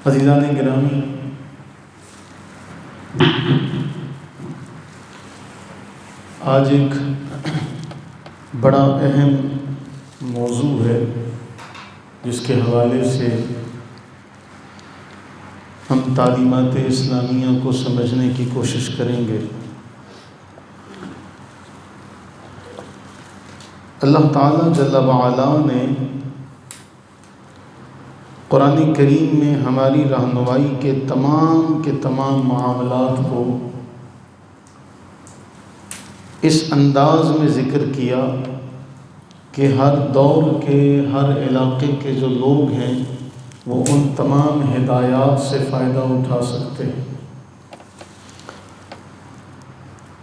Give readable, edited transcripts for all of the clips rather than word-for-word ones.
عزیزان گرامی، آج ایک بڑا اہم موضوع ہے جس کے حوالے سے ہم تعلیمات اسلامیہ کو سمجھنے کی کوشش کریں گے۔ اللہ تعالیٰ جل وعلا نے قرآن کریم میں ہماری رہنمائی کے تمام معاملات کو اس انداز میں ذکر کیا کہ ہر دور کے، ہر علاقے کے جو لوگ ہیں وہ ان تمام ہدایات سے فائدہ اٹھا سکتے ہیں۔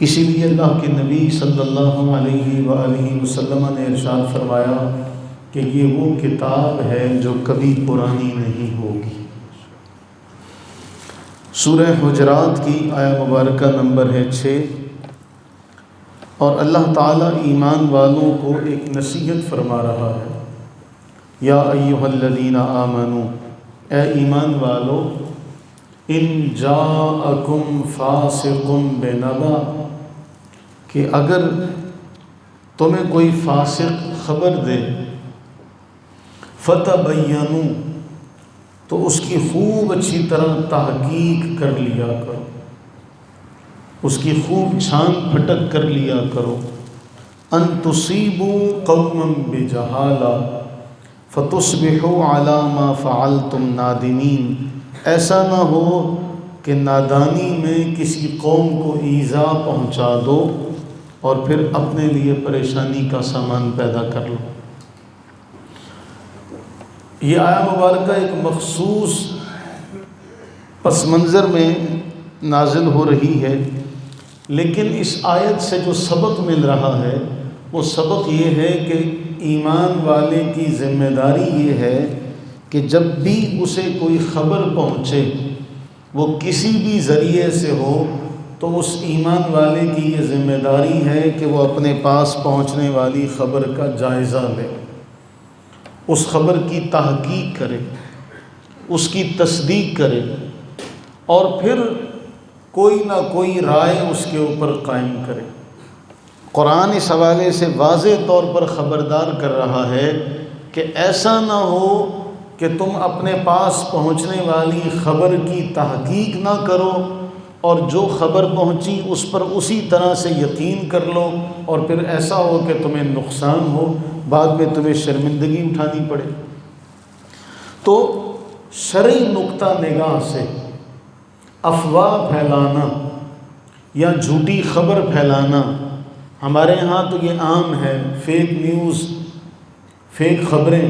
اسی لیے اللہ کے نبی صلی اللہ علیہ وآلہ وسلم نے ارشاد فرمایا کہ یہ وہ کتاب ہے جو کبھی پرانی نہیں ہوگی۔ سورہ حجرات کی آیہ مبارکہ نمبر ہے 6، اور اللہ تعالیٰ ایمان والوں کو ایک نصیحت فرما رہا ہے۔ یا ایھا الذین آمنوا، اے ایمان والو، ان جاءکم فاسق بنبأ، کہ اگر تمہیں کوئی فاسق خبر دے، فتبینوا، تو اس کی خوب اچھی طرح تحقیق کر لیا کرو، اس کی خوب چھان پھٹک کر لیا کرو۔ ان تصیبوا قوما بجہالہ فتصبحوا علی ما فعلتم نادمین، ایسا نہ ہو کہ نادانی میں کسی قوم کو ایذا پہنچا دو اور پھر اپنے لیے پریشانی کا سامان پیدا کر لو۔ یہ آیہ مبارکہ ایک مخصوص پس منظر میں نازل ہو رہی ہے، لیکن اس آیت سے جو سبق مل رہا ہے وہ سبق یہ ہے کہ ایمان والے کی ذمہ داری یہ ہے کہ جب بھی اسے کوئی خبر پہنچے، وہ کسی بھی ذریعے سے ہو، تو اس ایمان والے کی یہ ذمہ داری ہے کہ وہ اپنے پاس پہنچنے والی خبر کا جائزہ لے، اس خبر کی تحقیق کرے، اس کی تصدیق کرے، اور پھر کوئی نہ کوئی رائے اس کے اوپر قائم کرے۔ قرآن اس حوالے سے واضح طور پر خبردار کر رہا ہے کہ ایسا نہ ہو کہ تم اپنے پاس پہنچنے والی خبر کی تحقیق نہ کرو اور جو خبر پہنچی اس پر اسی طرح سے یقین کر لو، اور پھر ایسا ہو کہ تمہیں نقصان ہو، بعد میں تمہیں شرمندگی اٹھانی پڑے۔ تو شرعی نقطہ نگاہ سے افواہ پھیلانا یا جھوٹی خبر پھیلانا، ہمارے ہاں تو یہ عام ہے، فیک نیوز، فیک خبریں،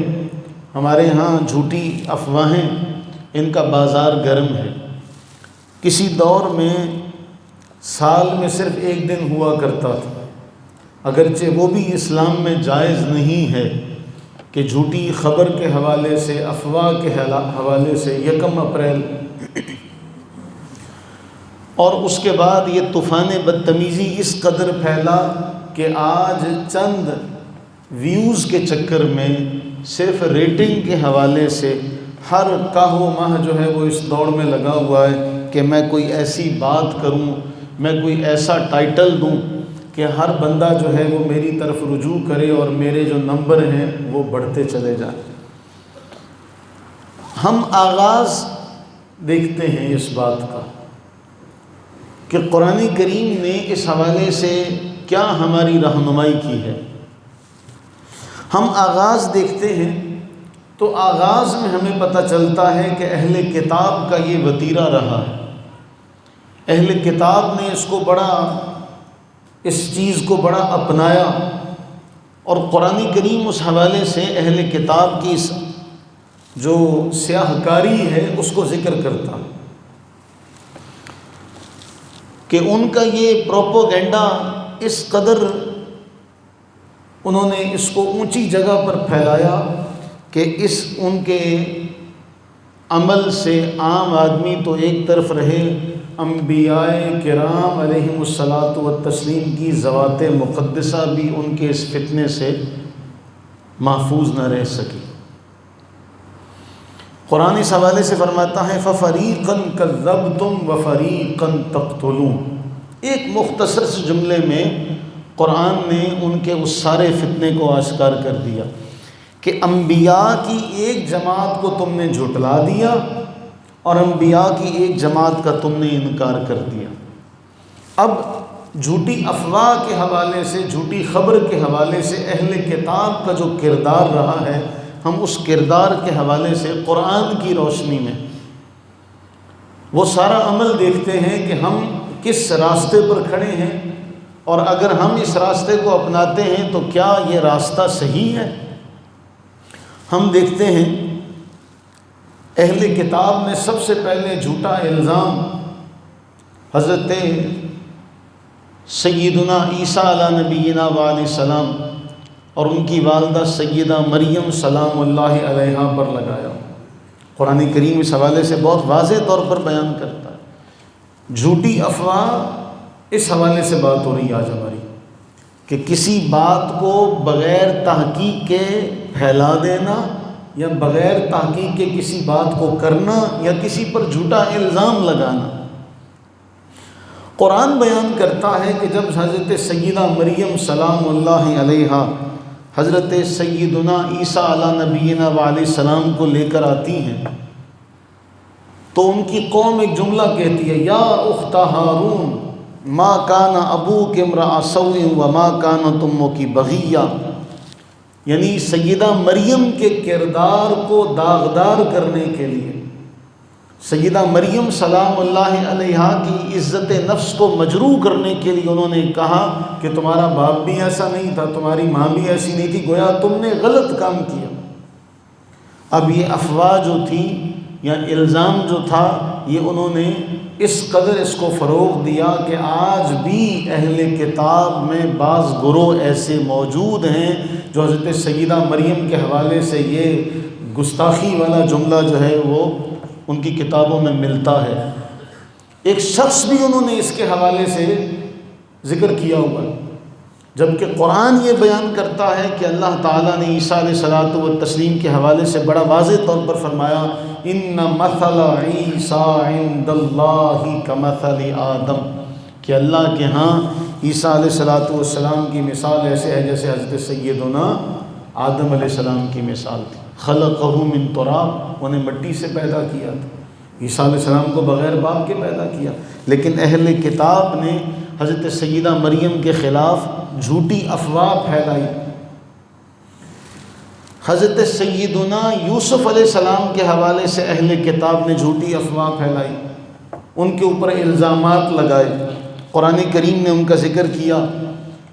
ہمارے ہاں جھوٹی افواہیں، ان کا بازار گرم ہے۔ کسی دور میں سال میں صرف ایک دن ہوا کرتا تھا، اگرچہ وہ بھی اسلام میں جائز نہیں ہے کہ جھوٹی خبر کے حوالے سے، افواہ کے حوالے سے 1 اپریل اور اس کے بعد یہ طوفان بدتمیزی اس قدر پھیلا کہ آج چند ویوز کے چکر میں، صرف ریٹنگ کے حوالے سے ہر کاہ و ماہ جو ہے وہ اس دوڑ میں لگا ہوا ہے کہ میں کوئی ایسی بات کروں، میں کوئی ایسا ٹائٹل دوں کہ ہر بندہ جو ہے وہ میری طرف رجوع کرے اور میرے جو نمبر ہیں وہ بڑھتے چلے جائیں۔ ہم آغاز دیکھتے ہیں اس بات کا کہ قرآن کریم نے اس حوالے سے کیا ہماری رہنمائی کی ہے۔ ہم آغاز دیکھتے ہیں تو آغاز میں ہمیں پتہ چلتا ہے کہ اہل کتاب کا یہ وتیرہ رہا ہے۔ اہل کتاب نے اس چیز کو بڑا اپنایا، اور قرآن کریم اس حوالے سے اہل کتاب کی جو سیاہ کاری ہے اس کو ذکر کرتا کہ ان کا یہ پروپوگنڈا اس قدر انہوں نے اس کو اونچی جگہ پر پھیلایا کہ ان کے عمل سے عام آدمی تو ایک طرف رہے، انبیاء کرام علیہم الصلاۃ والتسلیم کی ذوات مقدسہ بھی ان کے اس فتنے سے محفوظ نہ رہ سکی۔ قرآن اس حوالے سے فرماتا ہے فَفَرِيقًا كَذَّبْتُمْ وَفَرِيقًا تَقْتُلُونَ۔ ایک مختصر سے جملے میں قرآن نے ان کے اس سارے فتنے کو آشکار کر دیا کہ انبیاء کی ایک جماعت کو تم نے جھٹلا دیا اور انبیاء کی ایک جماعت کا تم نے انکار کر دیا۔ اب جھوٹی افواہ کے حوالے سے، جھوٹی خبر کے حوالے سے اہل کتاب کا جو کردار رہا ہے، ہم اس کردار کے حوالے سے قرآن کی روشنی میں وہ سارا عمل دیکھتے ہیں کہ ہم کس راستے پر کھڑے ہیں، اور اگر ہم اس راستے کو اپناتے ہیں تو کیا یہ راستہ صحیح ہے۔ ہم دیکھتے ہیں اہل کتاب نے سب سے پہلے جھوٹا الزام حضرت سیدنا عیسیٰ علیہ نبینا وعلیہ السلام اور ان کی والدہ سیدہ مریم سلام اللہ علیہا پر لگایا۔ قرآن کریم اس حوالے سے بہت واضح طور پر بیان کرتا ہے۔ جھوٹی افواہ اس حوالے سے بات ہو رہی ہے آج ہماری، کہ کسی بات کو بغیر تحقیق کے پھیلا دینا یا بغیر تحقیق کے کسی بات کو کرنا یا کسی پر جھوٹا الزام لگانا۔ قرآن بیان کرتا ہے کہ جب حضرت سیدہ مریم سلام اللہ علیہا حضرت سیدنا عیسیٰ علیہ نبینا وعلیہ السلام کو لے کر آتی ہیں تو ان کی قوم ایک جملہ کہتی ہے، یا اخت ہارون ما کان ابوک امرأ سوء وما کانت امک بغیہ، یعنی سیدہ مریم کے کردار کو داغدار کرنے کے لیے، سیدہ مریم سلام اللہ علیہا کی عزت نفس کو مجروح کرنے کے لیے انہوں نے کہا کہ تمہارا باپ بھی ایسا نہیں تھا، تمہاری ماں بھی ایسی نہیں تھی، گویا تم نے غلط کام کیا۔ اب یہ افواہ جو تھی یا الزام جو تھا، یہ انہوں نے اس قدر اس کو فروغ دیا کہ آج بھی اہل کتاب میں بعض گروہ ایسے موجود ہیں جو حضرت سیدہ مریم کے حوالے سے یہ گستاخی والا جملہ جو ہے وہ ان کی کتابوں میں ملتا ہے۔ ایک شخص بھی انہوں نے اس کے حوالے سے ذکر کیا ہوا ہے، جبکہ قرآن یہ بیان کرتا ہے کہ اللہ تعالیٰ نے عیسیٰ علیہ الصلوۃ والتسلیم کے حوالے سے بڑا واضح طور پر فرمایا، ان مثل عیسیٰ عند اللہ کمثل آدم، کہ اللہ کے ہاں عیسیٰ علیہ الصلوۃ والسلام کی مثال ایسے ہے جیسے حضرت سیدنا آدم علیہ السلام کی مثال تھی۔ خلقہ من تراب، انہیں مٹی سے پیدا کیا تھا، عیسیٰ علیہ السلام کو بغیر باپ کے پیدا کیا، لیکن اہل کتاب نے حضرت سیدہ مریم کے خلاف جھوٹی افواہ پھیلائی۔ حضرت سیدنا یوسف علیہ السلام کے حوالے سے اہل کتاب نے جھوٹی افواہ پھیلائی، ان کے اوپر الزامات لگائے۔ قرآن کریم نے ان کا ذکر کیا،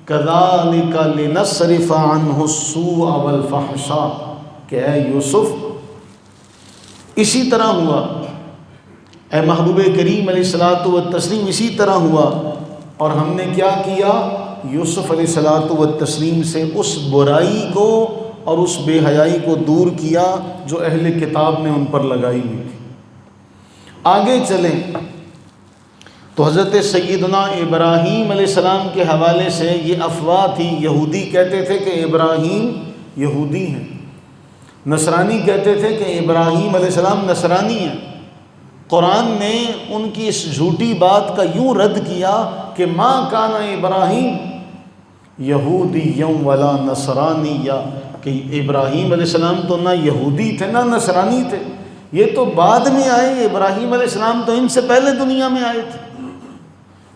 كَذَلِكَ لِنَصْرِفَ عَنْهُ السُّوءَ وَالْفَحْشَاءَ، کہ اے یوسف اسی طرح ہوا، اے محبوب کریم علیہ الصلوۃ والتسلیم اسی طرح ہوا، اور ہم نے کیا کیا، یوسف علیہ الصلوۃ والتسلیم سے اس برائی کو اور اس بے حیائی کو دور کیا جو اہل کتاب نے ان پر لگائی ہوئی تھی۔ آگے چلیں تو حضرت سیدنا ابراہیم علیہ السلام کے حوالے سے یہ افواہ تھی، یہودی کہتے تھے کہ ابراہیم یہودی ہیں، نصرانی کہتے تھے کہ ابراہیم علیہ السلام نصرانی ہیں۔ قرآن نے ان کی اس جھوٹی بات کا یوں رد کیا کہ ما کان ابراہیم یہودی ولا نصرانیہ، کہ ابراہیم علیہ السلام تو نہ یہودی تھے نہ نصرانی تھے، یہ تو بعد میں آئے، ابراہیم علیہ السلام تو ان سے پہلے دنیا میں آئے تھے،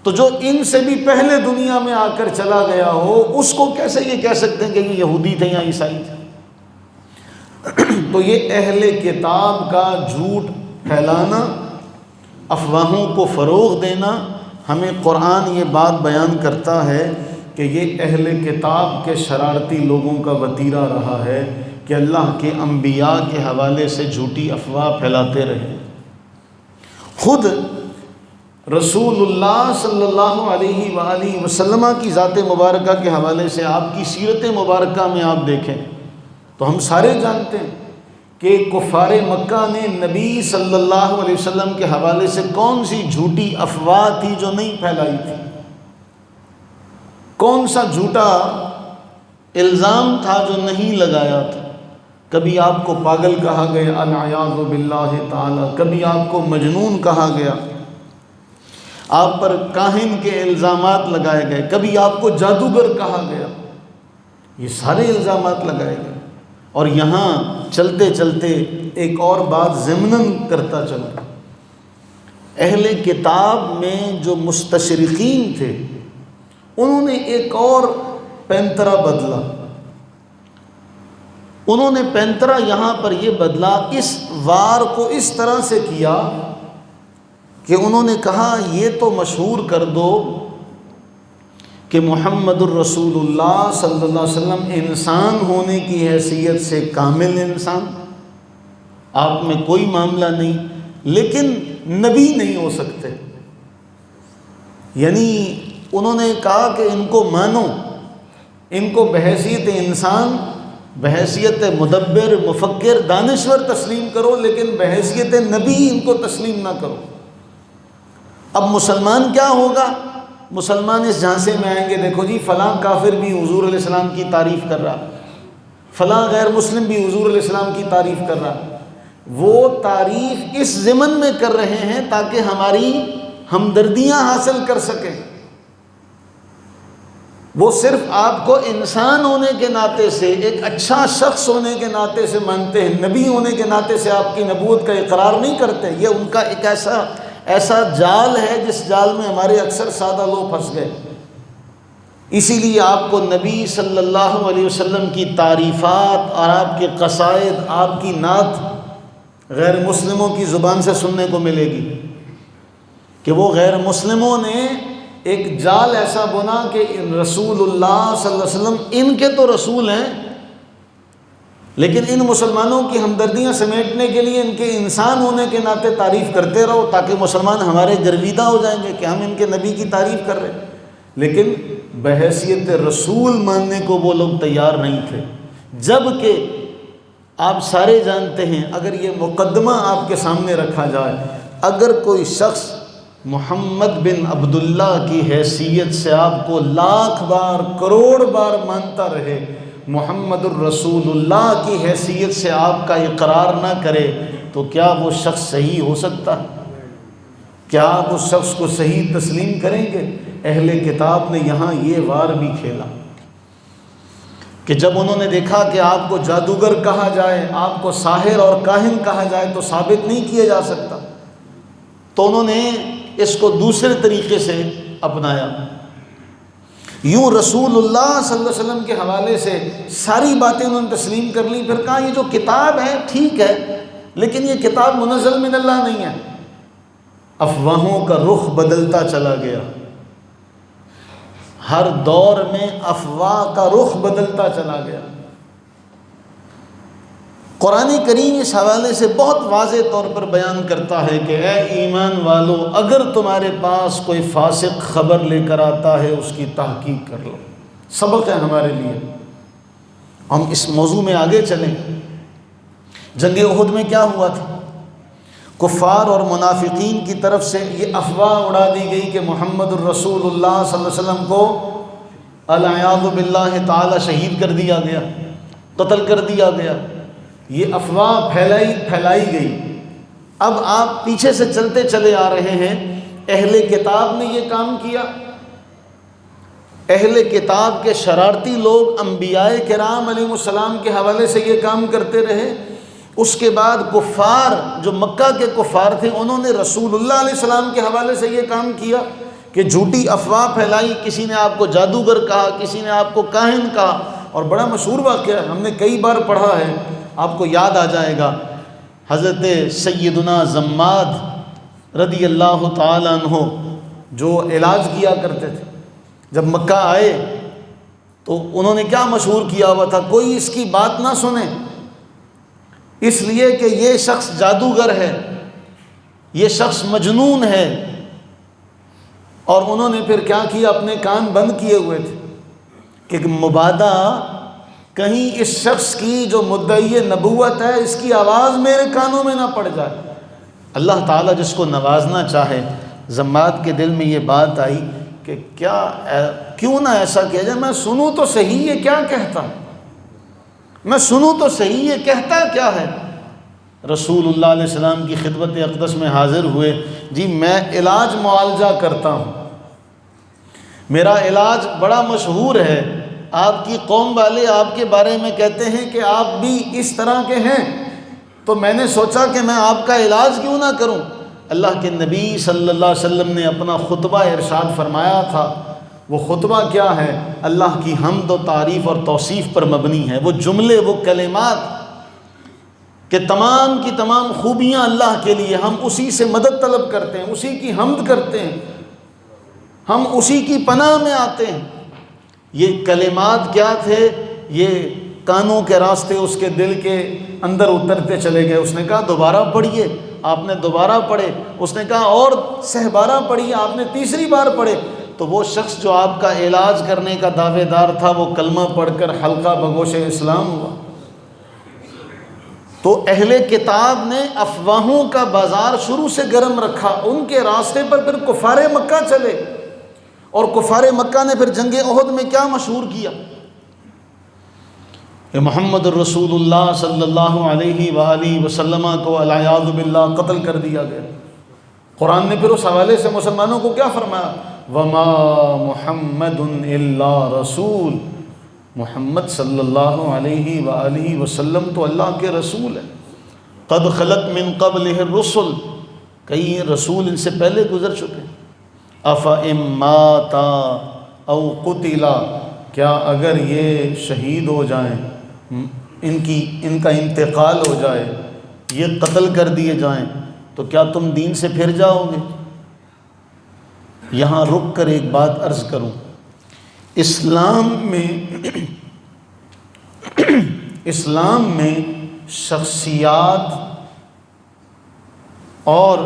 تو جو ان سے بھی پہلے دنیا میں آ کر چلا گیا ہو اس کو کیسے یہ کہہ سکتے ہیں کہ یہ یہودی تھے یا عیسائی تھے۔ تو یہ اہل کتاب کا جھوٹ پھیلانا، افواہوں کو فروغ دینا، ہمیں قرآن یہ بات بیان کرتا ہے کہ یہ اہل کتاب کے شرارتی لوگوں کا وتیرہ رہا ہے کہ اللہ کے انبیاء کے حوالے سے جھوٹی افواہ پھیلاتے رہے۔ خود رسول اللہ صلی اللہ علیہ وآلہ وسلم کی ذات مبارکہ کے حوالے سے آپ کی سیرت مبارکہ میں آپ دیکھیں تو ہم سارے جانتے ہیں کہ کفار مکہ نے نبی صلی اللہ علیہ وسلم کے حوالے سے کون سی جھوٹی افواہ تھی جو نہیں پھیلائی تھی، کون سا جھوٹا الزام تھا جو نہیں لگایا تھا۔ کبھی آپ کو پاگل کہا گیا العیاذ باللہ تعالی، کبھی آپ کو مجنون کہا گیا، آپ پر کاہن کے الزامات لگائے گئے، کبھی آپ کو جادوگر کہا گیا، یہ سارے الزامات لگائے گئے۔ اور یہاں چلتے چلتے ایک اور بات ضمناً کرتا چلا، اہل کتاب میں جو مستشرقین تھے انہوں نے ایک اور پینترا بدلا۔ انہوں نے پینترا یہاں پر یہ بدلا، اس وار کو اس طرح سے کیا کہ انہوں نے کہا یہ تو مشہور کر دو کہ محمد الرسول اللہ صلی اللہ علیہ وسلم انسان ہونے کی حیثیت سے کامل انسان، آپ میں کوئی معاملہ نہیں، لیکن نبی نہیں ہو سکتے۔ یعنی انہوں نے کہا کہ ان کو مانو، ان کو بحیثیت انسان، بحیثیت مدبر، مفکر، دانشور تسلیم کرو، لیکن بحیثیت نبی ان کو تسلیم نہ کرو۔ اب مسلمان کیا ہوگا؟ مسلمان اس جھانسے میں آئیں گے، دیکھو جی فلاں کافر بھی حضور علیہ السلام کی تعریف کر رہا، فلاں غیر مسلم بھی حضور علیہ السلام کی تعریف کر رہا۔ وہ تعریف اس ضمن میں کر رہے ہیں تاکہ ہماری ہمدردیاں حاصل کر سکیں۔ وہ صرف آپ کو انسان ہونے کے ناطے سے، ایک اچھا شخص ہونے کے ناطے سے مانتے ہیں، نبی ہونے کے ناطے سے آپ کی نبوت کا اقرار نہیں کرتے۔ یہ ان کا ایک ایسا جال ہے جس جال میں ہمارے اکثر سادہ لوگ پھنس گئے۔ اسی لیے آپ کو نبی صلی اللہ علیہ وسلم کی تعریفات اور آپ کے قصائد، آپ کی نعت غیر مسلموں کی زبان سے سننے کو ملے گی کہ وہ غیر مسلموں نے ایک جال ایسا بنا کہ رسول اللہ صلی اللہ علیہ وسلم ان کے تو رسول ہیں، لیکن ان مسلمانوں کی ہمدردیاں سمیٹنے کے لیے ان کے انسان ہونے کے ناطے تعریف کرتے رہو تاکہ مسلمان ہمارے گرویدہ ہو جائیں گے کہ ہم ان کے نبی کی تعریف کر رہے ہیں، لیکن بحیثیت رسول ماننے کو وہ لوگ تیار نہیں تھے۔ جبکہ آپ سارے جانتے ہیں، اگر یہ مقدمہ آپ کے سامنے رکھا جائے، اگر کوئی شخص محمد بن عبداللہ کی حیثیت سے آپ کو لاکھ بار، کروڑ بار مانتا رہے، محمد الرسول اللہ کی حیثیت سے آپ کا اقرار نہ کرے، تو کیا وہ شخص صحیح ہو سکتا؟ کیا آپ اس شخص کو صحیح تسلیم کریں گے؟ اہل کتاب نے یہاں یہ وار بھی کھیلا کہ جب انہوں نے دیکھا کہ آپ کو جادوگر کہا جائے، آپ کو ساحر اور کاہن کہا جائے تو ثابت نہیں کیا جا سکتا، تو انہوں نے اس کو دوسرے طریقے سے اپنایا۔ یوں رسول اللہ صلی اللہ علیہ وسلم کے حوالے سے ساری باتیں انہوں نے تسلیم کر لی، پھر کہا یہ جو کتاب ہے ٹھیک ہے، لیکن یہ کتاب منزل من اللہ نہیں ہے۔ افواہوں کا رخ بدلتا چلا گیا، ہر دور میں افواہ کا رخ بدلتا چلا گیا۔ قرآن کریم اس حوالے سے بہت واضح طور پر بیان کرتا ہے کہ اے ایمان والو، اگر تمہارے پاس کوئی فاسق خبر لے کر آتا ہے اس کی تحقیق کر لو۔ سبق ہے ہمارے لیے، ہم اس موضوع میں آگے چلیں۔ جنگ احد میں کیا ہوا تھا؟ کفار اور منافقین کی طرف سے یہ افواہ اڑا دی گئی کہ محمد الرسول اللہ صلی اللہ علیہ وسلم کو العیاذ باللہ تعالی شہید کر دیا گیا، قتل کر دیا گیا۔ یہ افواہ پھیلائی گئی۔ اب آپ پیچھے سے چلتے چلے آ رہے ہیں، اہل کتاب نے یہ کام کیا، اہل کتاب کے شرارتی لوگ انبیاء کرام علیہ السلام کے حوالے سے یہ کام کرتے رہے۔ اس کے بعد کفار جو مکہ کے کفار تھے انہوں نے رسول اللہ علیہ السلام کے حوالے سے یہ کام کیا کہ جھوٹی افواہ پھیلائی، کسی نے آپ کو جادوگر کہا، کسی نے آپ کو کاہن کہا۔ اور بڑا مشہور واقعہ ہم نے کئی بار پڑھا ہے، آپ کو یاد آ جائے گا، حضرت سیدنا زماد رضی اللہ تعالیٰ عنہ جو علاج کیا کرتے تھے، جب مکہ آئے تو انہوں نے کیا مشہور کیا ہوا تھا، کوئی اس کی بات نہ سنے، اس لیے کہ یہ شخص جادوگر ہے، یہ شخص مجنون ہے۔ اور انہوں نے پھر کیا کیا، اپنے کان بند کیے ہوئے تھے کہ مبادا کہیں اس شخص کی جو مدعی نبوت ہے اس کی آواز میرے کانوں میں نہ پڑ جائے۔ اللہ تعالیٰ جس کو نوازنا چاہے، زماد کے دل میں یہ بات آئی کہ کیوں نہ ایسا کیا جائے، میں سنوں تو صحیح یہ کیا کہتا ہے۔ میں سنوں تو صحیح یہ کہتا کیا ہے۔ رسول اللہ علیہ السلام کی خدمت اقدس میں حاضر ہوئے، جی میں علاج معالجہ کرتا ہوں، میرا علاج بڑا مشہور ہے، آپ کی قوم والے آپ کے بارے میں کہتے ہیں کہ آپ بھی اس طرح کے ہیں، تو میں نے سوچا کہ میں آپ کا علاج کیوں نہ کروں۔ اللہ کے نبی صلی اللہ علیہ وسلم نے اپنا خطبہ ارشاد فرمایا تھا، وہ خطبہ کیا ہے؟ اللہ کی حمد و تعریف اور توصیف پر مبنی ہے۔ وہ جملے، وہ کلمات کہ تمام کی تمام خوبیاں اللہ کے لیے، ہم اسی سے مدد طلب کرتے ہیں، اسی کی حمد کرتے ہیں، ہم اسی کی پناہ میں آتے ہیں۔ یہ کلمات کیا تھے؟ یہ کانوں کے راستے اس کے دل کے اندر اترتے چلے گئے۔ اس نے کہا دوبارہ پڑھیے، آپ نے دوبارہ پڑھے۔ اس نے کہا اور سہبارہ پڑھیے، آپ نے تیسری بار پڑھے۔ تو وہ شخص جو آپ کا علاج کرنے کا دعوے دار تھا، وہ کلمہ پڑھ کر حلقہ بگوش اسلام ہوا۔ تو اہل کتاب نے افواہوں کا بازار شروع سے گرم رکھا، ان کے راستے پر پھر کفار مکہ چلے، اور کفار مکہ نے پھر جنگ احد میں کیا مشہور کیا کہ محمد الرسول اللہ صلی اللہ علیہ وآلہ وسلم کو والعیاذ باللہ قتل کر دیا گیا۔ قرآن نے پھر اس حوالے سے مسلمانوں کو کیا فرمایا؟ وما محمد الا رسول، محمد صلی اللہ علیہ وآلہ وسلم تو اللہ کے رسول ہیں۔ قد خلت من قبلہ الرسل، کئی رسول ان سے پہلے گزر چکے ہیں۔ افإن مات او قتل، کیا اگر یہ شہید ہو جائیں، ان کا انتقال ہو جائے، یہ قتل کر دیے جائیں، تو کیا تم دین سے پھر جاؤ گے؟ یہاں رک کر ایک بات عرض کروں، اسلام میں شخصیات اور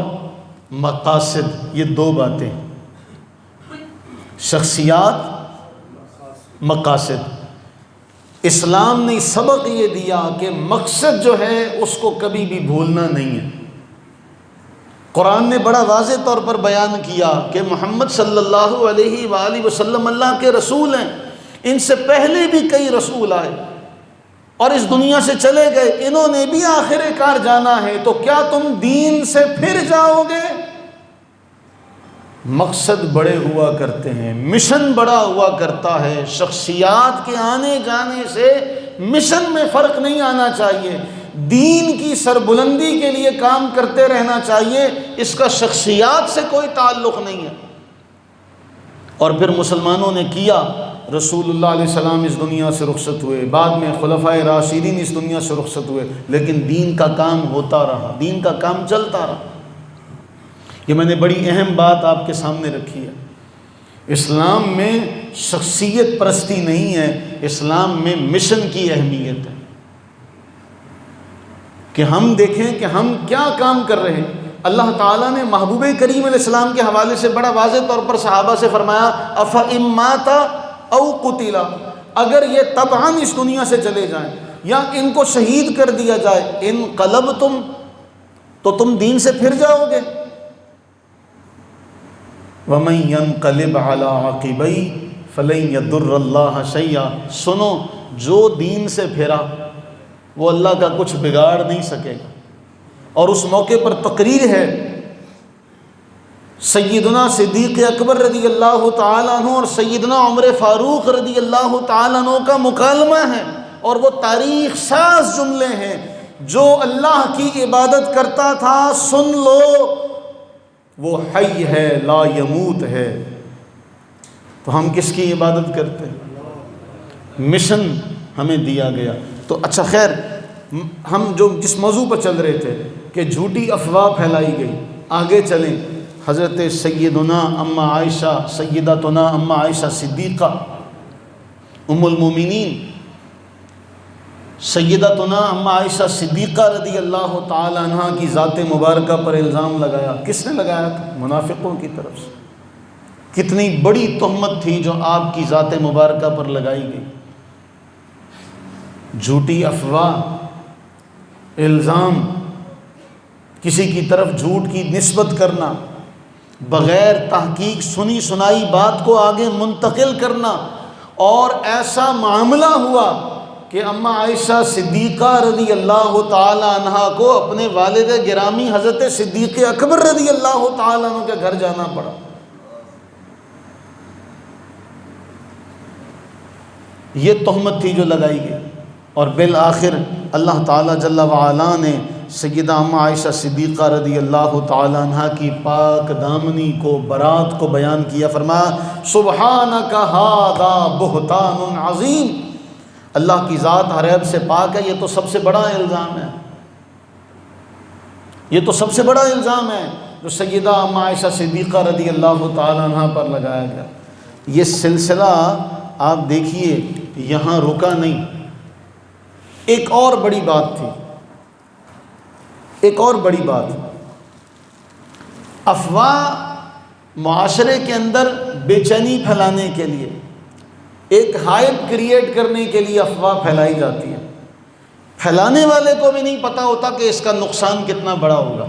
مقاصد، یہ دو باتیں، شخصیات، مقاصد۔ اسلام نے سبق یہ دیا کہ مقصد جو ہے اس کو کبھی بھی بھولنا نہیں ہے۔ قرآن نے بڑا واضح طور پر بیان کیا کہ محمد صلی اللہ علیہ وآلہ وسلم اللہ کے رسول ہیں، ان سے پہلے بھی کئی رسول آئے اور اس دنیا سے چلے گئے، انہوں نے بھی آخر کار جانا ہے، تو کیا تم دین سے پھر جاؤ گے؟ مقصد بڑے ہوا کرتے ہیں، مشن بڑا ہوا کرتا ہے۔ شخصیات کے آنے جانے سے مشن میں فرق نہیں آنا چاہیے، دین کی سربلندی کے لیے کام کرتے رہنا چاہیے، اس کا شخصیات سے کوئی تعلق نہیں ہے۔ اور پھر مسلمانوں نے کیا، رسول اللہ علیہ السلام اس دنیا سے رخصت ہوئے، بعد میں خلفائے راشدین اس دنیا سے رخصت ہوئے، لیکن دین کا کام ہوتا رہا، دین کا کام چلتا رہا۔ یہ میں نے بڑی اہم بات آپ کے سامنے رکھی ہے۔ اسلام میں شخصیت پرستی نہیں ہے، اسلام میں مشن کی اہمیت ہے کہ ہم دیکھیں کہ ہم کیا کام کر رہے ہیں۔ اللہ تعالیٰ نے محبوب کریم علیہ السلام کے حوالے سے بڑا واضح طور پر صحابہ سے فرمایا، افإن مات او قتل، اگر یہ طبعاً اس دنیا سے چلے جائیں یا ان کو شہید کر دیا جائے، انقلبتم، تو تم دین سے پھر جاؤ گے۔ وَمَن يَنْقَلِبْ عَلَىٰ عَقِبَيْهِ فَلَن يَضُرَّ اللَّهَ شَيْئًا، سنو جو دین سے پھرا وہ اللہ کا کچھ بگاڑ نہیں سکے گا۔ اور اس موقع پر تقریر ہے، سیدنا صدیق اکبر رضی اللہ تعالیٰ عنہ اور سیدنا عمر فاروق رضی اللہ تعالیٰ عنہ کا مکالمہ ہے، اور وہ تاریخ ساز جملے ہیں۔ جو اللہ کی عبادت کرتا تھا، سن لو وہ حی ہے، لا یموت ہے، تو ہم کس کی عبادت کرتے ہیں؟ مشن ہمیں دیا گیا۔ تو اچھا خیر، ہم جس موضوع پر چل رہے تھے کہ جھوٹی افواہ پھیلائی گئی، آگے چلیں۔ حضرت سیدنا اما عائشہ، سیدتنا اما عائشہ صدیقہ ام المومنین، سیدتنا اما عائشہ صدیقہ رضی اللہ تعالی عنہ کی ذات مبارکہ پر الزام لگایا۔ کس نے لگایا تھا؟ منافقوں کی طرف سے۔ کتنی بڑی تہمت تھی جو آپ کی ذات مبارکہ پر لگائی گئی۔ جھوٹی افواہ، الزام، کسی کی طرف جھوٹ کی نسبت کرنا، بغیر تحقیق سنی سنائی بات کو آگے منتقل کرنا، اور ایسا معاملہ ہوا کہ اماں عائشہ صدیقہ رضی اللہ تعالی عنہ کو اپنے والد گرامی حضرت صدیق اکبر رضی اللہ تعالی عنہ کے گھر جانا پڑا۔ یہ تہمت تھی جو لگائی گئی، اور بالآخر اللہ تعالیٰ جل وعلا نے سیدہ اماں عائشہ صدیقہ رضی اللہ تعالی عنہ کی پاک دامنی کو، برات کو بیان کیا، فرمایا سبحانک ھذا بہتان عظیم، اللہ کی ذات ہر عیب سے پاک ہے، یہ تو سب سے بڑا الزام ہے، یہ تو سب سے بڑا الزام ہے جو سیدہ اماں عائشہ صدیقہ رضی اللہ تعالی عنہ پر لگایا گیا۔ یہ سلسلہ آپ دیکھیے یہاں رکا نہیں، ایک اور بڑی بات تھی، ایک اور بڑی بات، افواہ معاشرے کے اندر بے چینی پھیلانے کے لیے، ایک ہائپ کریٹ کرنے کے لیے افواہ پھیلائی جاتی ہے۔ پھیلانے والے کو بھی نہیں پتہ ہوتا کہ اس کا نقصان کتنا بڑا ہوگا،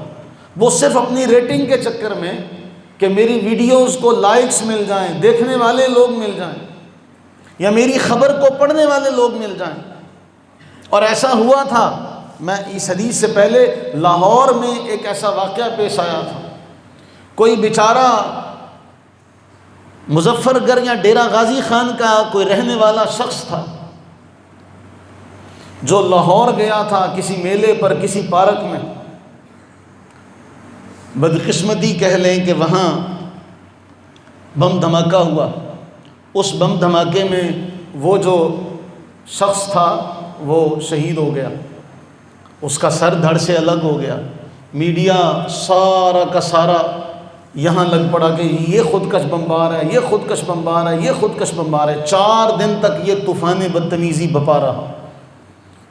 وہ صرف اپنی ریٹنگ کے چکر میں کہ میری ویڈیوز کو لائکس مل جائیں، دیکھنے والے لوگ مل جائیں، یا میری خبر کو پڑھنے والے لوگ مل جائیں۔ اور ایسا ہوا تھا، میں اس حدیث سے پہلے لاہور میں ایک ایسا واقعہ پیش آیا تھا، کوئی بیچارہ مظفر گڑھ یا ڈیرہ غازی خان کا کوئی رہنے والا شخص تھا جو لاہور گیا تھا کسی میلے پر، کسی پارک میں، بدقسمتی کہہ لیں کہ وہاں بم دھماکہ ہوا۔ اس بم دھماکے میں وہ جو شخص تھا وہ شہید ہو گیا، اس کا سر دھڑ سے الگ ہو گیا۔ میڈیا سارا کا سارا یہاں لگ پڑا کہ یہ خودکش بمبار ہے، یہ خودکش بمبار ہے، یہ خودکش بمبار ہے۔ 4 دن تک یہ طوفان بدتمیزی بپا رہا،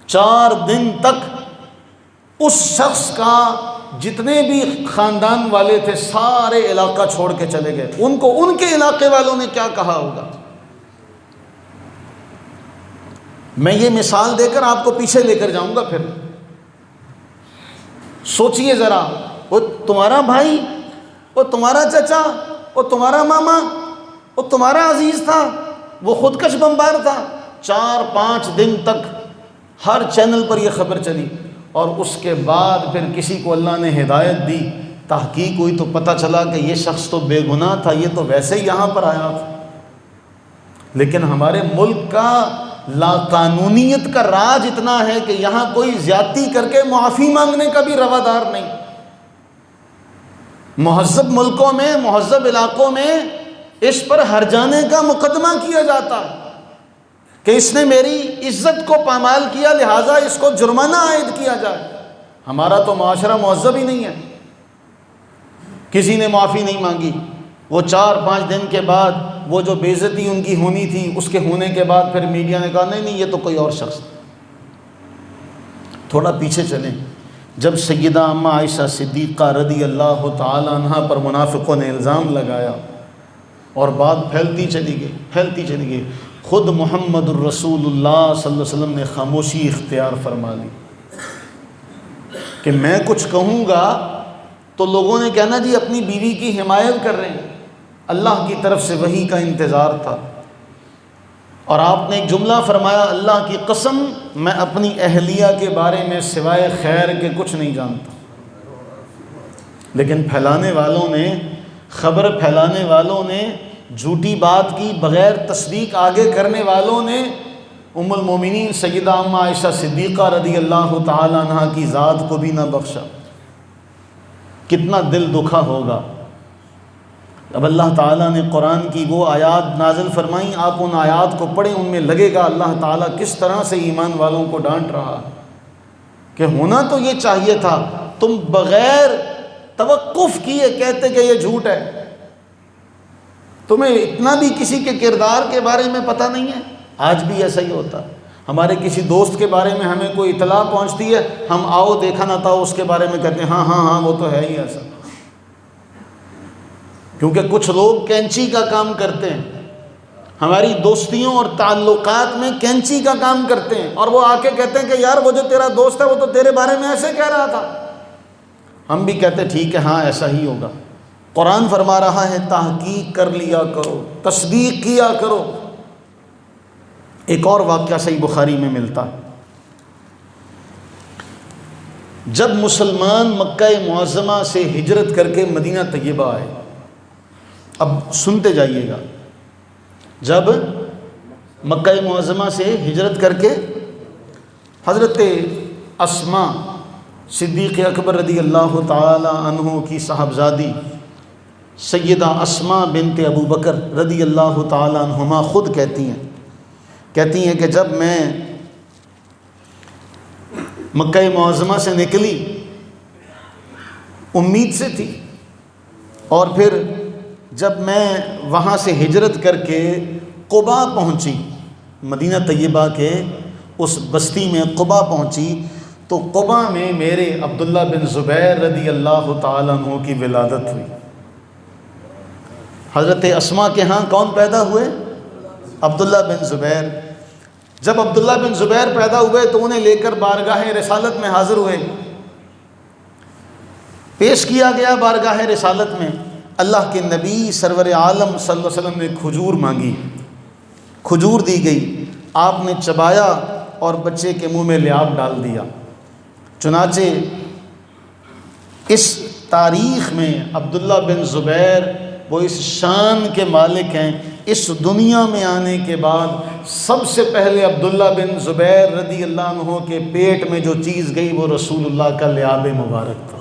4 دن تک اس شخص کا جتنے بھی خاندان والے تھے سارے علاقہ چھوڑ کے چلے گئے۔ ان کو ان کے علاقے والوں نے کیا کہا ہوگا؟ میں یہ مثال دے کر آپ کو پیچھے لے کر جاؤں گا، پھر سوچئے ذرا، وہ تمہارا بھائی، وہ تمہارا چچا، وہ تمہارا ماما، وہ تمہارا عزیز تھا، وہ خودکش بمبار تھا۔ 4-5 دن تک ہر چینل پر یہ خبر چلی، اور اس کے بعد پھر کسی کو اللہ نے ہدایت دی، تحقیق ہوئی تو پتہ چلا کہ یہ شخص تو بے گناہ تھا، یہ تو ویسے ہی یہاں پر آیا تھا۔ لیکن ہمارے ملک کا لا قانونیت کا راج اتنا ہے کہ یہاں کوئی زیادتی کر کے معافی مانگنے کا بھی روادار نہیں۔ مہذب ملکوں میں، مہذب علاقوں میں اس پر ہرجانے کا مقدمہ کیا جاتا ہے کہ اس نے میری عزت کو پامال کیا، لہٰذا اس کو جرمانہ عائد کیا جائے۔ ہمارا تو معاشرہ مہذب ہی نہیں ہے، کسی نے معافی نہیں مانگی، وہ 4-5 دن کے بعد وہ جو بے عزتی ان کی ہونی تھی، اس کے ہونے کے بعد پھر میڈیا نے کہا نہیں یہ تو کوئی اور شخص تھا۔ تھوڑا پیچھے چلیں، جب سیدہ اماں عائشہ صدیقہ رضی اللہ تعالی عنہ پر منافقوں نے الزام لگایا اور بات پھیلتی چلی گئی، خود محمد الرسول اللہ صلی اللہ علیہ وسلم نے خاموشی اختیار فرما لی کہ میں کچھ کہوں گا تو لوگوں نے کہنا جی اپنی بیوی کی حمایت کر رہے ہیں۔ اللہ کی طرف سے وحی کا انتظار تھا، اور آپ نے ایک جملہ فرمایا، اللہ کی قسم میں اپنی اہلیہ کے بارے میں سوائے خیر کے کچھ نہیں جانتا۔ لیکن پھیلانے والوں نے، خبر پھیلانے والوں نے، جھوٹی بات کی بغیر تصدیق آگے کرنے والوں نے ام المومنین سیدہ اماں عائشہ صدیقہ رضی اللہ تعالی عنہ کی ذات کو بھی نہ بخشا۔ کتنا دل دکھا ہوگا۔ اب اللہ تعالیٰ نے قرآن کی وہ آیات نازل فرمائیں، آپ ان آیات کو پڑھیں، ان میں لگے گا اللہ تعالیٰ کس طرح سے ایمان والوں کو ڈانٹ رہا کہ ہونا تو یہ چاہیے تھا، تم بغیر توقف کیے کہتے کہ یہ جھوٹ ہے۔ تمہیں اتنا بھی کسی کے کردار کے بارے میں پتہ نہیں ہے؟ آج بھی ایسا ہی ہوتا ہے۔ ہمارے کسی دوست کے بارے میں ہمیں کوئی اطلاع پہنچتی ہے، ہم آؤ دیکھا نہ تھا اس کے بارے میں کہتے ہیں ہاں وہ تو ہے ہی ایسا، کیونکہ کچھ لوگ کینچی کا کام کرتے ہیں، ہماری دوستیوں اور تعلقات میں کینچی کا کام کرتے ہیں، اور وہ آ کے کہتے ہیں کہ یار وہ جو تیرا دوست ہے وہ تو تیرے بارے میں ایسے کہہ رہا تھا۔ ہم بھی کہتے ٹھیک ہے ہاں ایسا ہی ہوگا۔ قرآن فرما رہا ہے تحقیق کر لیا کرو، تصدیق کیا کرو۔ ایک اور واقعہ صحیح بخاری میں ملتا ہے، جب مسلمان مکہ معظمہ سے ہجرت کر کے مدینہ طیبہ آئے، اب سنتے جائیے گا، جب مکہ معظمہ سے ہجرت کر کے حضرت اسماء صدیق اکبر رضی اللہ تعالی عنہ کی صاحبزادی سیدہ اسماء بنت ابو بکر رضی اللہ تعالی عنہما خود کہتی ہیں کہ جب میں مکہ معظمہ سے نکلی، امید سے تھی، اور پھر جب میں وہاں سے ہجرت کر کے قباء پہنچی، مدینہ طیبہ کے اس بستی میں قباء پہنچی، تو قباء میں میرے عبداللہ بن زبیر رضی اللہ تعالیٰ عنہ کی ولادت ہوئی۔ حضرت اسماء کے ہاں کون پیدا ہوئے؟ عبداللہ بن زبیر۔ جب عبداللہ بن زبیر پیدا ہوئے تو انہیں لے کر بارگاہ رسالت میں حاضر ہوئے، پیش کیا گیا بارگاہ رسالت میں، اللہ کے نبی سرور عالم صلی اللہ علیہ وسلم نے کھجور مانگی، کھجور دی گئی، آپ نے چبایا اور بچے کے منہ میں لعاب ڈال دیا۔ چنانچہ اس تاریخ میں عبداللہ بن زبیر وہ اس شان کے مالک ہیں، اس دنیا میں آنے کے بعد سب سے پہلے عبداللہ بن زبیر رضی اللہ عنہ کے پیٹ میں جو چیز گئی وہ رسول اللہ کا لعاب مبارک تھا،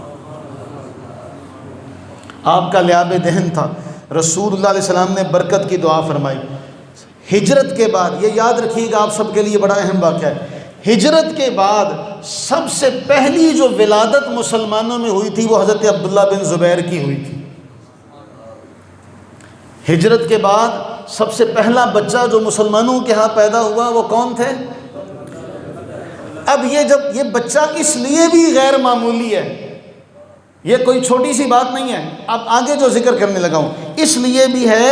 آپ کا لعاب دہن تھا۔ رسول اللہ علیہ السلام نے برکت کی دعا فرمائی۔ ہجرت کے بعد، یہ یاد رکھیے گا آپ سب کے لیے بڑا اہم واقعہ ہے، ہجرت کے بعد سب سے پہلی جو ولادت مسلمانوں میں ہوئی تھی وہ حضرت عبداللہ بن زبیر کی ہوئی تھی۔ ہجرت کے بعد سب سے پہلا بچہ جو مسلمانوں کے ہاں پیدا ہوا وہ کون تھے؟ اب یہ بچہ اس لیے بھی غیر معمولی ہے، یہ کوئی چھوٹی سی بات نہیں ہے، اب آگے جو ذکر کرنے لگا ہوں اس لیے بھی ہے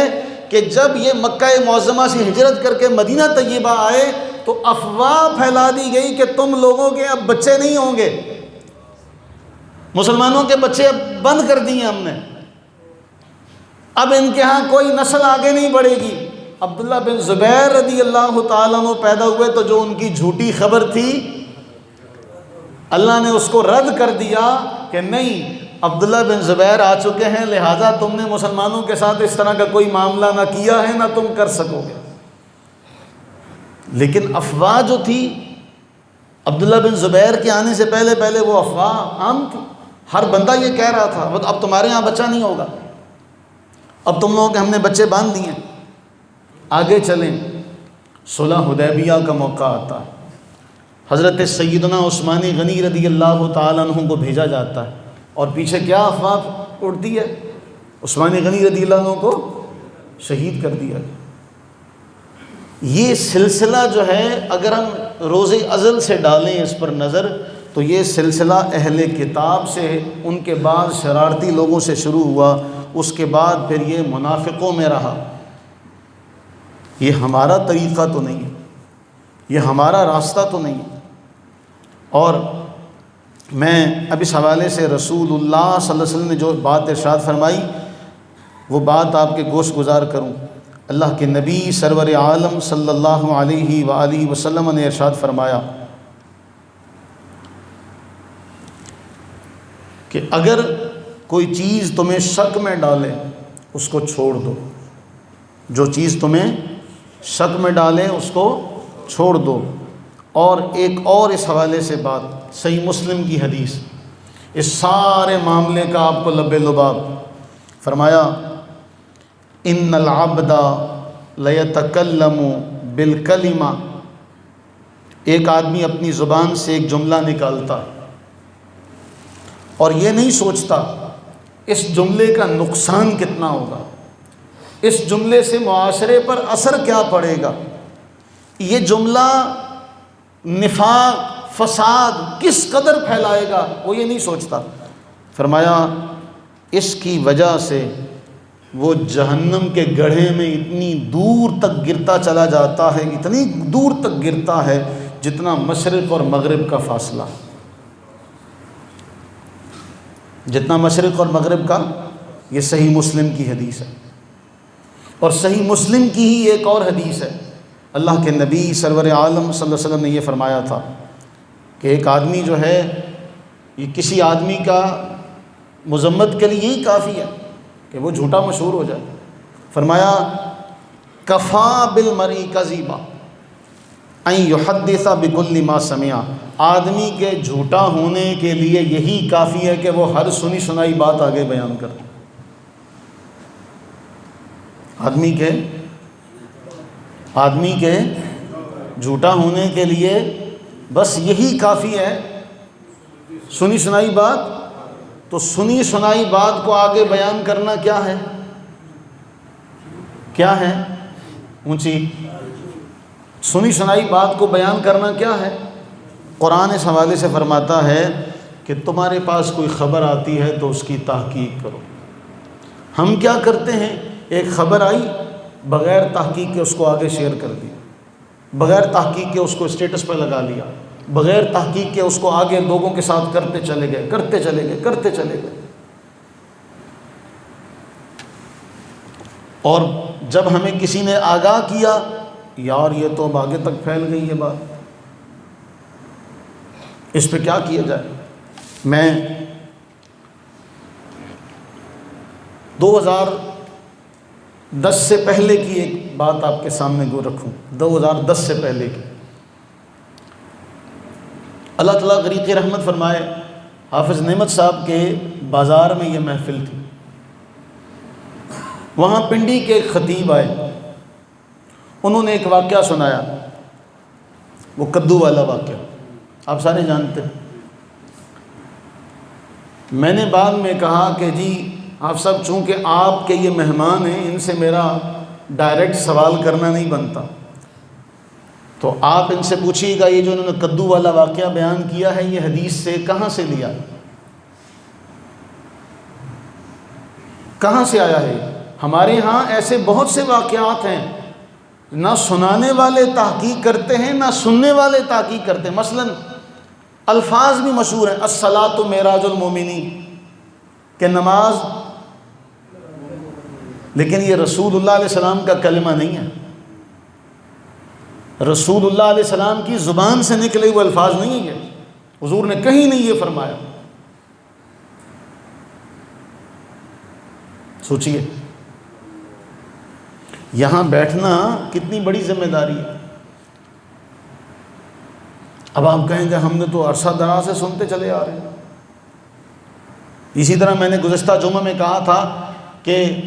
کہ جب یہ مکہ معظمہ سے ہجرت کر کے مدینہ طیبہ آئے تو افواہ پھیلا دی گئی کہ تم لوگوں کے اب بچے نہیں ہوں گے، مسلمانوں کے بچے اب بند کر دیے ہم نے، اب ان کے ہاں کوئی نسل آگے نہیں بڑھے گی۔ عبداللہ بن زبیر رضی اللہ تعالیٰ عنہ پیدا ہوئے تو جو ان کی جھوٹی خبر تھی اللہ نے اس کو رد کر دیا کہ نہیں، عبداللہ بن زبیر آ چکے ہیں، لہٰذا تم نے مسلمانوں کے ساتھ اس طرح کا کوئی معاملہ نہ کیا ہے، نہ تم کر سکو گے۔ لیکن افواہ جو تھی عبداللہ بن زبیر کے آنے سے پہلے وہ افواہ عام تھی، ہر بندہ یہ کہہ رہا تھا اب تمہارے یہاں بچہ نہیں ہوگا، اب تم لوگوں کے ہم نے بچے باندھ دیے۔ آگے چلیں، صلح حدیبیہ کا موقع آتا ہے، حضرت سیدنا عثمان غنی رضی اللہ تعالیٰ عنہ کو بھیجا جاتا ہے، اور پیچھے کیا افواہ اڑتی ہے؟ عثمان غنی رضی اللہ عنہ کو شہید کر دیا۔ یہ سلسلہ جو ہے اگر ہم روز ازل سے ڈالیں اس پر نظر تو یہ سلسلہ اہل کتاب سے، ان کے بعد شرارتی لوگوں سے شروع ہوا، اس کے بعد پھر یہ منافقوں میں رہا۔ یہ ہمارا طریقہ تو نہیں ہے، یہ ہمارا راستہ تو نہیں ہے۔ اور میں اب اس حوالے سے رسول اللہ صلی اللہ علیہ وسلم نے جو بات ارشاد فرمائی وہ بات آپ کے گوش گزار کروں۔ اللہ کے نبی سرور عالم صلی اللہ علیہ وآلہ وسلم نے ارشاد فرمایا کہ اگر کوئی چیز تمہیں شک میں ڈالے اس کو چھوڑ دو، جو چیز تمہیں شک میں ڈالے اس کو چھوڑ دو۔ اور ایک اور اس حوالے سے بات، صحیح مسلم کی حدیث، اس سارے معاملے کا آپ کو لب لباب فرمایا، ان العبد لیتکلم بالکلمہ، ایک آدمی اپنی زبان سے ایک جملہ نکالتا اور یہ نہیں سوچتا اس جملے کا نقصان کتنا ہوگا، اس جملے سے معاشرے پر اثر کیا پڑے گا، یہ جملہ نفاق فساد کس قدر پھیلائے گا، وہ یہ نہیں سوچتا۔ فرمایا اس کی وجہ سے وہ جہنم کے گڑھے میں اتنی دور تک گرتا چلا جاتا ہے، اتنی دور تک گرتا ہے جتنا مشرق اور مغرب کا فاصلہ، جتنا مشرق اور مغرب کا۔ یہ صحیح مسلم کی حدیث ہے، اور صحیح مسلم کی ہی ایک اور حدیث ہے، اللہ کے نبی سرور عالم صلی اللہ علیہ وسلم نے یہ فرمایا تھا کہ ایک آدمی جو ہے، یہ کسی آدمی کا مذمت کے لیے یہی کافی ہے کہ وہ جھوٹا مشہور ہو جائے۔ فرمایا کفا بالمرء کذبا ان یحدث بکل ما سمع، آدمی کے جھوٹا ہونے کے لیے یہی کافی ہے کہ وہ ہر سنی سنائی بات آگے بیان کرے۔ آدمی کے جھوٹا ہونے کے لیے بس یہی کافی ہے، سنی سنائی بات۔ تو سنی سنائی بات کو آگے بیان کرنا کیا ہے؟ کیا ہے؟ اونچی سنی سنائی بات کو بیان کرنا کیا ہے؟ قرآن اس حوالے سے فرماتا ہے کہ تمہارے پاس کوئی خبر آتی ہے تو اس کی تحقیق کرو۔ ہم کیا کرتے ہیں؟ ایک خبر آئی، بغیر تحقیق کے اس کو آگے شیئر کر دیا، بغیر تحقیق کے اس کو اسٹیٹس پہ لگا لیا، بغیر تحقیق کے اس کو آگے لوگوں کے ساتھ کرتے چلے گئے۔ اور جب ہمیں کسی نے آگاہ کیا، یار یہ تو اب آگے تک پھیل گئی ہے بات، اس پہ کیا کیا جائے؟ میں 2010 سے پہلے کی ایک بات آپ کے سامنے کو رکھوں، 2010 سے پہلے کی۔ اللہ تعالیٰ غریق رحمت فرمائے، حافظ نعمت صاحب کے بازار میں یہ محفل تھی۔ وہاں پنڈی کے ایک خطیب آئے، انہوں نے ایک واقعہ سنایا، وہ کدو والا واقعہ آپ سارے جانتے ہیں۔ میں نے بعد میں کہا کہ جی آپ صاحب، چونکہ آپ کے یہ مہمان ہیں، ان سے میرا ڈائریکٹ سوال کرنا نہیں بنتا، تو آپ ان سے پوچھیے گا یہ جو انہوں نے کدو والا واقعہ بیان کیا ہے، یہ حدیث سے کہاں سے لیا، کہاں سے آیا ہے؟ ہمارے ہاں ایسے بہت سے واقعات ہیں، نہ سنانے والے تحقیق کرتے ہیں نہ سننے والے تحقیق کرتے ہیں۔ مثلا الفاظ بھی مشہور ہیں، الصلاۃ معراج المومنین، کہ نماز، لیکن یہ رسول اللہ علیہ السلام کا کلمہ نہیں ہے، رسول اللہ علیہ السلام کی زبان سے نکلے ہوئے الفاظ نہیں ہیں، حضور نے کہیں نہیں یہ فرمایا۔ سوچئے یہاں بیٹھنا کتنی بڑی ذمہ داری ہے۔ اب آپ کہیں گے ہم نے تو عرصہ دراز سے سنتے چلے آ رہے ہیں۔ اسی طرح میں نے گزشتہ جمعہ میں کہا تھا کہ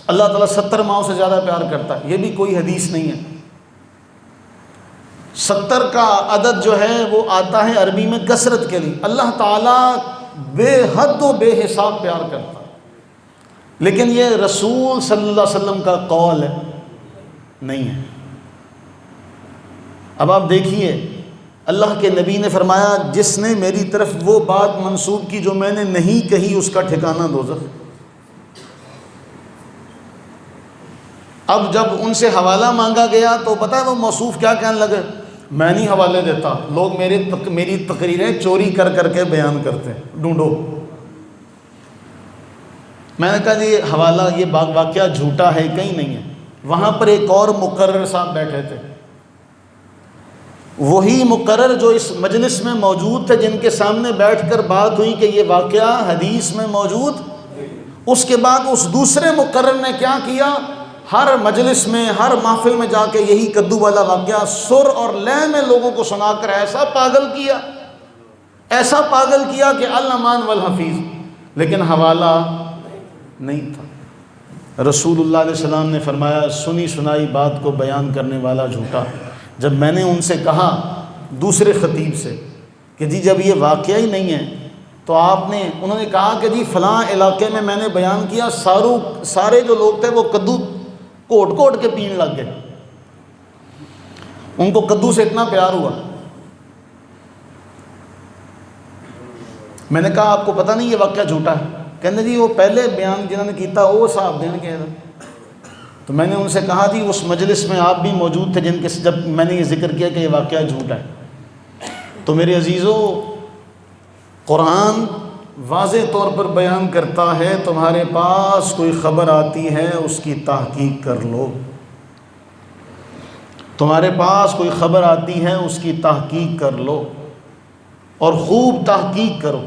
اللہ تعالیٰ 70 ماؤں سے زیادہ پیار کرتا ہے، یہ بھی کوئی حدیث نہیں ہے۔ 70 کا عدد جو ہے وہ آتا ہے عربی میں کثرت کے لیے، اللہ تعالیٰ بے حد و بے حساب پیار کرتا ہے، لیکن یہ رسول صلی اللہ علیہ وسلم کا قول ہے نہیں ہے۔ اب آپ دیکھیے، اللہ کے نبی نے فرمایا جس نے میری طرف وہ بات منسوب کی جو میں نے نہیں کہی، اس کا ٹھکانہ دوزخ۔ اب جب ان سے حوالہ مانگا گیا تو پتہ ہے وہ موصوف کیا کہنے لگے؟ میں نہیں حوالے دیتا، لوگ میری تقریریں چوری کر کر کے بیان کرتے ہیں، ڈھونڈو۔ میں نے کہا جی حوالہ یہ واقعہ جھوٹا ہے، کہیں نہیں ہے۔ وہاں پر ایک اور مقرر صاحب بیٹھے تھے، وہی مقرر جو اس مجلس میں موجود تھے، جن کے سامنے بیٹھ کر بات ہوئی کہ یہ واقعہ حدیث میں موجود۔ اس کے بعد اس دوسرے مقرر نے کیا کیا؟ ہر مجلس میں، ہر محفل میں جا کے یہی کدو والا واقعہ سر اور لے میں لوگوں کو سنا کر ایسا پاگل کیا کہ الامان والحفیظ، لیکن حوالہ نہیں تھا۔ رسول اللہ علیہ السلام نے فرمایا سنی سنائی بات کو بیان کرنے والا جھوٹا۔ جب میں نے ان سے کہا دوسرے خطیب سے کہ جی جب یہ واقعہ ہی نہیں ہے تو انہوں نے کہا کہ جی فلاں علاقے میں نے بیان کیا، سارے جو لوگ تھے وہ کدو کوٹ کے پین لگ گئے، ان کو کدو سے اتنا پیار ہوا۔ میں نے کہا آپ کو پتہ نہیں یہ واقعہ جھوٹا ہے؟ کہنے جی وہ پہلے بیان جنہوں نے کیتا وہ صاحب دین کے ہیں۔ تو میں نے ان سے کہا جی اس مجلس میں آپ بھی موجود تھے جب میں نے یہ ذکر کیا کہ یہ واقعہ جھوٹا ہے۔ تو میرے عزیزو، قرآن واضح طور پر بیان کرتا ہے تمہارے پاس کوئی خبر آتی ہے اس کی تحقیق کر لو۔ تمہارے پاس کوئی خبر آتی ہے اس کی تحقیق کر لو اور خوب تحقیق کرو۔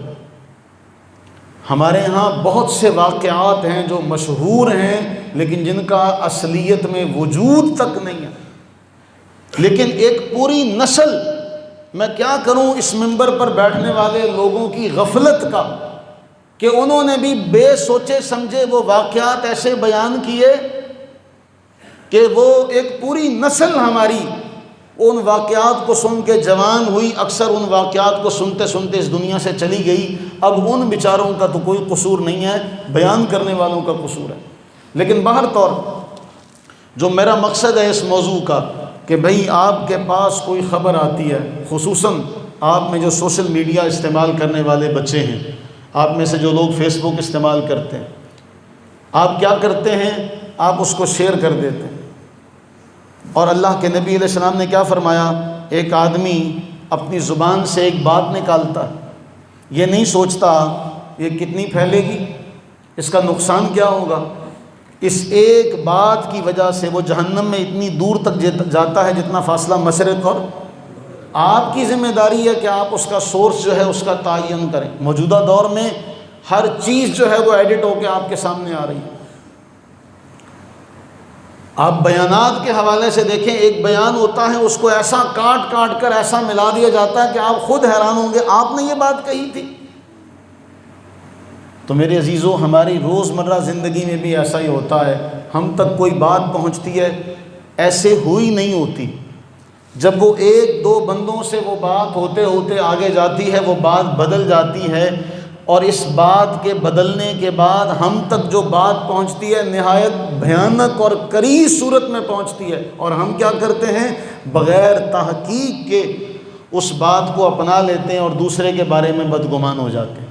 ہمارے ہاں بہت سے واقعات ہیں جو مشہور ہیں لیکن جن کا اصلیت میں وجود تک نہیں ہے، لیکن ایک پوری نسل، میں کیا کروں اس منبر پر بیٹھنے والے لوگوں کی غفلت کا، کہ انہوں نے بھی بے سوچے سمجھے وہ واقعات ایسے بیان کیے کہ وہ ایک پوری نسل ہماری ان واقعات کو سن کے جوان ہوئی، اکثر ان واقعات کو سنتے سنتے اس دنیا سے چلی گئی۔ اب ان بیچاروں کا تو کوئی قصور نہیں ہے، بیان کرنے والوں کا قصور ہے۔ لیکن بہر طور جو میرا مقصد ہے اس موضوع کا کہ بھئی آپ کے پاس کوئی خبر آتی ہے، خصوصاً آپ میں جو سوشل میڈیا استعمال کرنے والے بچے ہیں، آپ میں سے جو لوگ فیس بک استعمال کرتے ہیں، آپ کیا کرتے ہیں؟ آپ اس کو شیئر کر دیتے ہیں۔ اور اللہ کے نبی علیہ السلام نے کیا فرمایا؟ ایک آدمی اپنی زبان سے ایک بات نکالتا ہے، یہ نہیں سوچتا یہ کتنی پھیلے گی، اس کا نقصان کیا ہوگا، اس ایک بات کی وجہ سے وہ جہنم میں اتنی دور تک جاتا ہے جتنا فاصلہ مشرق اور۔ آپ کی ذمہ داری ہے کہ آپ اس کا سورس جو ہے اس کا تعین کریں۔ موجودہ دور میں ہر چیز جو ہے وہ ایڈٹ ہو کے آپ کے سامنے آ رہی ہے۔ آپ بیانات کے حوالے سے دیکھیں، ایک بیان ہوتا ہے اس کو ایسا کاٹ کاٹ کر ایسا ملا دیا جاتا ہے کہ آپ خود حیران ہوں گے آپ نے یہ بات کہی تھی۔ تو میرے عزیزو، ہماری روزمرہ زندگی میں بھی ایسا ہی ہوتا ہے، ہم تک کوئی بات پہنچتی ہے ایسے ہوئی نہیں ہوتی، جب وہ ایک دو بندوں سے وہ بات ہوتے ہوتے آگے جاتی ہے وہ بات بدل جاتی ہے، اور اس بات کے بدلنے کے بعد ہم تک جو بات پہنچتی ہے نہایت بھیانک اور کری صورت میں پہنچتی ہے، اور ہم کیا کرتے ہیں؟ بغیر تحقیق کے اس بات کو اپنا لیتے ہیں اور دوسرے کے بارے میں بدگمان ہو جاتے ہیں۔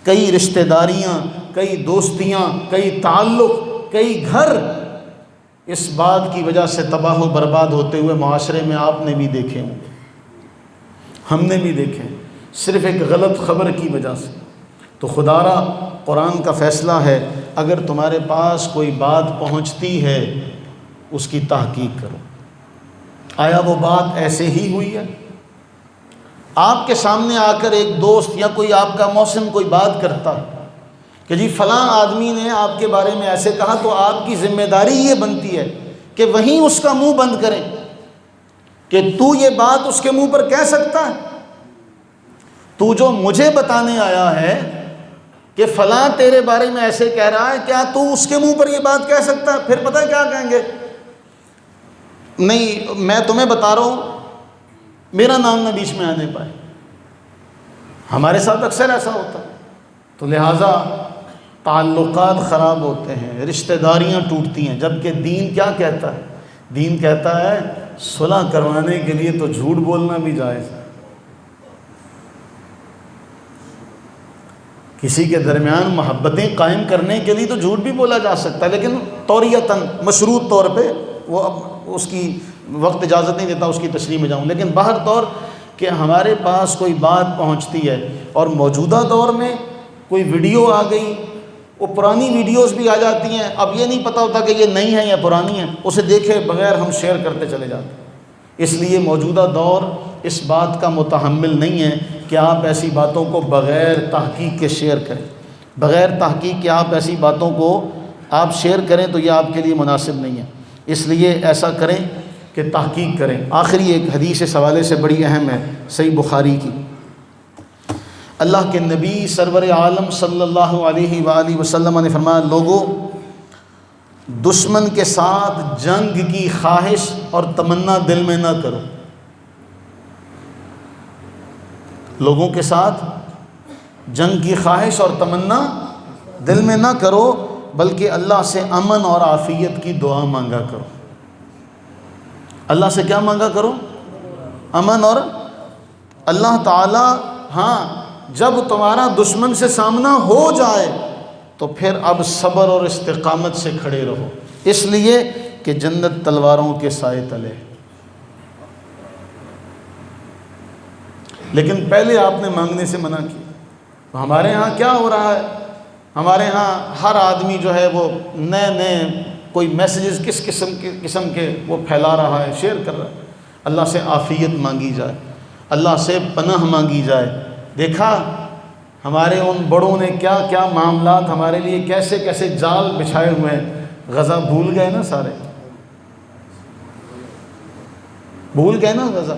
کئی رشتہ داریاں، کئی دوستیاں، کئی تعلق، کئی گھر اس بات کی وجہ سے تباہ و برباد ہوتے ہوئے معاشرے میں آپ نے بھی دیکھے ہوں گے، ہم نے بھی دیکھے، صرف ایک غلط خبر کی وجہ سے۔ تو خدارا قرآن کا فیصلہ ہے، اگر تمہارے پاس کوئی بات پہنچتی ہے اس کی تحقیق کرو۔ آیا وہ بات ایسے ہی ہوئی ہے؟ آپ کے سامنے آ کر ایک دوست یا کوئی آپ کا محسن کوئی بات کرتا ہے کہ جی فلاں آدمی نے آپ کے بارے میں ایسے کہا، تو آپ کی ذمہ داری یہ بنتی ہے کہ وہیں اس کا منہ بند کریں کہ تو یہ بات اس کے منہ پر کہہ سکتا ہے؟ تو جو مجھے بتانے آیا ہے کہ فلاں تیرے بارے میں ایسے کہہ رہا ہے، کیا تو اس کے منہ پر یہ بات کہہ سکتا ہے؟ پھر پتہ ہے کیا کہیں گے؟ نہیں، میں تمہیں بتا رہا ہوں، میرا نام نہ بیچ میں آنے پائے۔ ہمارے ساتھ اکثر ایسا ہوتا ہے۔ تو لہٰذا تعلقات خراب ہوتے ہیں، رشتہ داریاں ٹوٹتی ہیں، جبکہ دین کیا کہتا ہے؟ دین کہتا ہے صلح کروانے کے لیے تو جھوٹ بولنا بھی جائز ہے، کسی کے درمیان محبتیں قائم کرنے کے لیے تو جھوٹ بھی بولا جا سکتا ہے، لیکن طوریتاً مشروط طور پہ، وہ اب اس کی وقت اجازت نہیں دیتا اس کی تشریح میں جاؤں، لیکن باہر طور کہ ہمارے پاس کوئی بات پہنچتی ہے، اور موجودہ دور میں کوئی ویڈیو آ گئی، وہ پرانی ویڈیوز بھی آ جاتی ہیں، اب یہ نہیں پتہ ہوتا کہ یہ نئی ہیں یا پرانی ہیں، اسے دیکھے بغیر ہم شیئر کرتے چلے جاتے ہیں۔ اس لیے موجودہ دور اس بات کا متحمل نہیں ہے کہ آپ ایسی باتوں کو بغیر تحقیق کے شیئر کریں، بغیر تحقیق کے آپ ایسی باتوں کو آپ شیئر کریں تو یہ آپ کے لیے مناسب نہیں ہے۔ اس لیے ایسا کریں کہ تحقیق کریں۔ آخری ایک حدیث اس حوالے سے بڑی اہم ہے، صحیح بخاری کی۔ اللہ کے نبی سرور عالم صلی اللہ علیہ وآلہ وسلم نے فرمایا، لوگوں، دشمن کے ساتھ جنگ کی خواہش اور تمنا دل میں نہ کرو۔ لوگوں کے ساتھ جنگ کی خواہش اور تمنا دل میں نہ کرو، بلکہ اللہ سے امن اور عافیت کی دعا مانگا کرو۔ اللہ سے کیا مانگا کرو؟ امن اور اللہ تعالی، ہاں جب تمہارا دشمن سے سامنا ہو جائے تو پھر اب صبر اور استقامت سے کھڑے رہو، اس لیے کہ جنت تلواروں کے سائے تلے۔ لیکن پہلے آپ نے مانگنے سے منع کیا۔ ہمارے ہاں کیا ہو رہا ہے؟ ہمارے ہاں ہر آدمی جو ہے وہ نئے نئے کوئی میسیجز کس قسم کے وہ پھیلا رہا ہے، شیئر کر رہا ہے۔ اللہ سے عافیت مانگی جائے، اللہ سے پناہ مانگی جائے۔ دیکھا ہمارے ان بڑوں نے کیا کیا معاملات ہمارے لیے کیسے کیسے جال بچھائے ہوئے ہیں۔ غزہ بھول گئے نا، سارے بھول گئے نا غزہ۔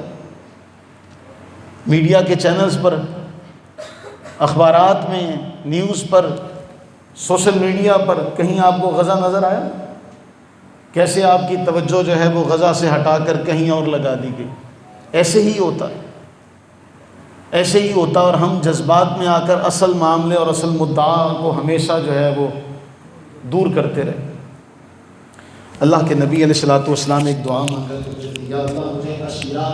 میڈیا کے چینلز پر، اخبارات میں، نیوز پر، سوشل میڈیا پر کہیں آپ کو غزہ نظر آیا؟ کیسے آپ کی توجہ جو ہے وہ غزہ سے ہٹا کر کہیں اور لگا دی گئی۔ ایسے ہی ہوتا ہے، ایسے ہی ہوتا، اور ہم جذبات میں آ کر اصل معاملے اور اصل مدعا کو ہمیشہ جو ہے وہ دور کرتے رہے۔ اللہ کے نبی علیہ الصلوۃ والسلام ایک دعا مانگا، یا اللہ مجھے اشیاء